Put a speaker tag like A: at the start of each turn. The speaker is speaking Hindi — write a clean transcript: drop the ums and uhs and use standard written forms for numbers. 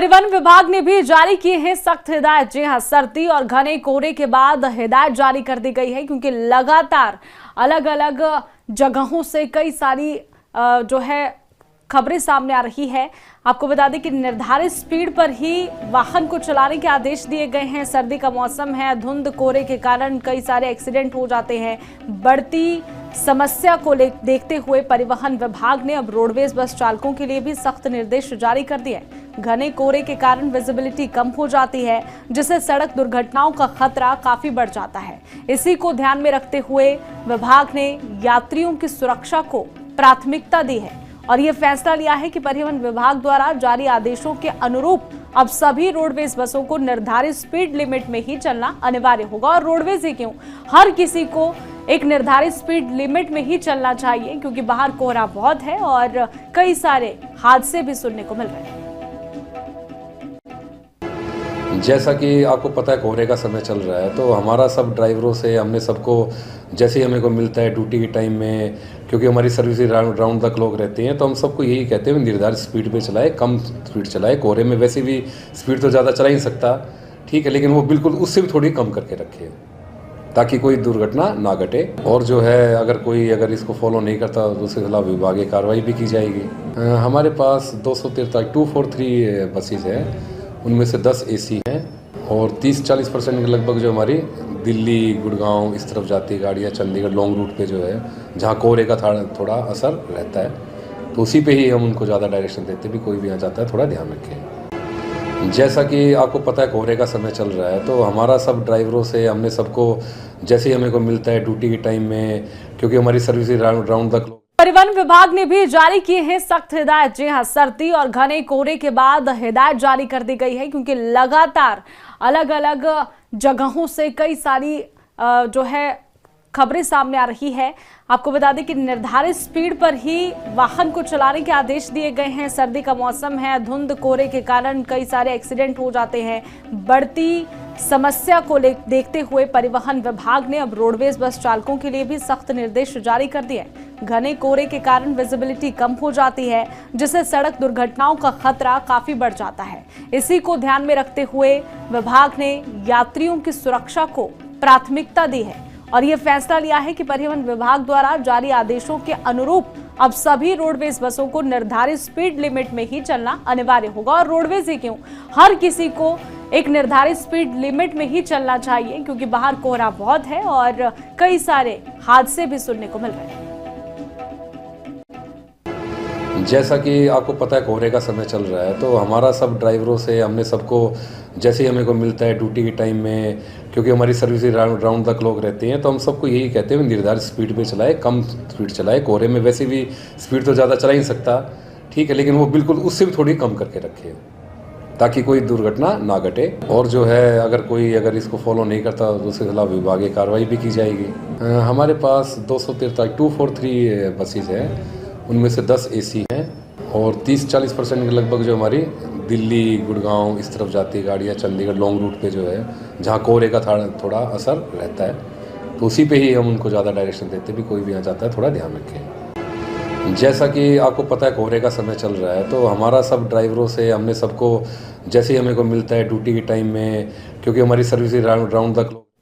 A: परिवहन विभाग ने भी जारी किए हैं सख्त हिदायत। जी हां, सर्दी और घने कोहरे के बाद हिदायत जारी कर दी गई है क्योंकि लगातार अलग अलग जगहों से कई सारी खबरें सामने आ रही है। आपको बता दें कि निर्धारित स्पीड पर ही वाहन को चलाने के आदेश दिए गए हैं। सर्दी का मौसम है, धुंध कोहरे के कारण कई सारे एक्सीडेंट हो जाते हैं। बढ़ती समस्या को देखते हुए परिवहन विभाग ने अब रोडवेज बस चालकों के लिए भी सख्त निर्देश जारी कर दिए हैं। घने कोहरे के कारण विजिबिलिटी कम हो जाती है, जिससे सड़क दुर्घटनाओं का खतरा काफी बढ़ जाता है। इसी को ध्यान में रखते हुए विभाग ने यात्रियों की सुरक्षा को प्राथमिकता दी है और ये फैसला लिया है कि परिवहन विभाग द्वारा जारी आदेशों के अनुरूप अब सभी रोडवेज बसों को निर्धारित स्पीड लिमिट में ही चलना अनिवार्य होगा। और रोडवेज ही क्यों, हर किसी को एक निर्धारित स्पीड लिमिट में ही चलना चाहिए क्योंकि बाहर कोहरा बहुत है और कई सारे हादसे भी सुनने को मिल रहे हैं।
B: जैसा कि आपको पता है कोहरे का समय चल रहा है, तो हमारा सब ड्राइवरों से हमने सबको जैसे ही हमें को मिलता है ड्यूटी के टाइम में, क्योंकि हमारी सर्विस राउंड द क्लॉक रहती हैं, तो हम सबको यही कहते हैं निर्धारित स्पीड पे चलाए, कम स्पीड चलाए। कोहरे में वैसे भी स्पीड तो ज़्यादा चला ही नहीं सकता, ठीक है, लेकिन वो बिल्कुल उससे भी थोड़ी कम करके रखे ताकि कोई दुर्घटना ना घटे। और जो है अगर इसको फॉलो नहीं करता तो उसके खिलाफ विभागीय कार्रवाई भी की जाएगी। हमारे पास 243 बसेज हैं, उनमें से 10 AC हैं और 30-40% के लगभग जो हमारी दिल्ली, गुड़गांव इस तरफ जाती गाड़ियाँ, चंडीगढ़ लॉन्ग रूट पे जो है जहाँ कोहरे का थोड़ा असर रहता है, तो उसी पे ही हम उनको ज़्यादा डायरेक्शन देते हैं भी कोई भी यहाँ जाता है थोड़ा ध्यान रखें। जैसा कि आपको पता है कोहरे का समय चल रहा है, तो हमारा सब ड्राइवरों से हमने सबको जैसे ही हमें को मिलता है ड्यूटी के टाइम में, क्योंकि हमारी सर्विस राउंड द क्लॉक।
A: परिवहन विभाग ने भी जारी किए हैं सख्त हिदायत। जी हां, सर्दी और घने कोहरे के बाद हिदायत जारी कर दी गई है क्योंकि लगातार अलग अलग जगहों से कई सारी खबरें सामने आ रही है। आपको बता दें कि निर्धारित स्पीड पर ही वाहन को चलाने के आदेश दिए गए हैं। सर्दी का मौसम है, धुंध कोहरे के कारण कई सारे एक्सीडेंट हो जाते हैं। बढ़ती समस्या को देखते हुए परिवहन विभाग ने अब रोडवेज बस चालकों के लिए भी सख्त निर्देश जारी कर दिए हैं। घने कोहरे के कारण विजिबिलिटी कम हो जाती है, जिससे सड़क दुर्घटनाओं का खतरा काफी बढ़ जाता है। इसी को ध्यान में रखते हुए विभाग ने यात्रियों की सुरक्षा को प्राथमिकता दी है और ये फैसला लिया है कि परिवहन विभाग द्वारा जारी आदेशों के अनुरूप अब सभी रोडवेज बसों को निर्धारित स्पीड लिमिट में ही चलना अनिवार्य होगा। और रोडवेज ही क्यों, हर किसी को एक निर्धारित स्पीड लिमिट में ही चलना चाहिए क्योंकि बाहर कोहरा बहुत है और कई सारे हादसे भी सुनने को मिल रहे हैं।
B: जैसा कि आपको पता है कोहरे का समय चल रहा है, तो हमारा सब ड्राइवरों से हमने सबको जैसे ही हमें को मिलता है ड्यूटी के टाइम में, क्योंकि हमारी सर्विस राउंड द क्लॉक रहती हैं, तो हम सबको यही कहते हैं निर्धारित स्पीड पे चलाए, कम स्पीड चलाए। कोहरे में वैसे भी स्पीड तो ज़्यादा चला ही नहीं सकता, ठीक है, लेकिन वो बिल्कुल उससे भी थोड़ी कम करके रखे ताकि कोई दुर्घटना ना घटे। और जो है अगर इसको फॉलो नहीं करता तो उसके खिलाफ विभागीय कार्रवाई भी की जाएगी। हमारे पास 243 बसेज हैं, उनमें से 10 AC हैं और 30-40% के लगभग जो हमारी दिल्ली, गुड़गांव इस तरफ जाती गाड़ियाँ, चंडीगढ़ लॉन्ग रूट पे जो है जहाँ कोहरे का थोड़ा असर रहता है, तो उसी पे ही हम उनको ज़्यादा डायरेक्शन देते हैं भी कोई भी यहाँ जाता है थोड़ा ध्यान रखें। जैसा कि आपको पता है कोहरे का समय चल रहा है, तो हमारा सब ड्राइवरों से हमने सबको जैसे ही हमें को मिलता है ड्यूटी के टाइम में, क्योंकि हमारी सर्विस राउंड द क्लॉक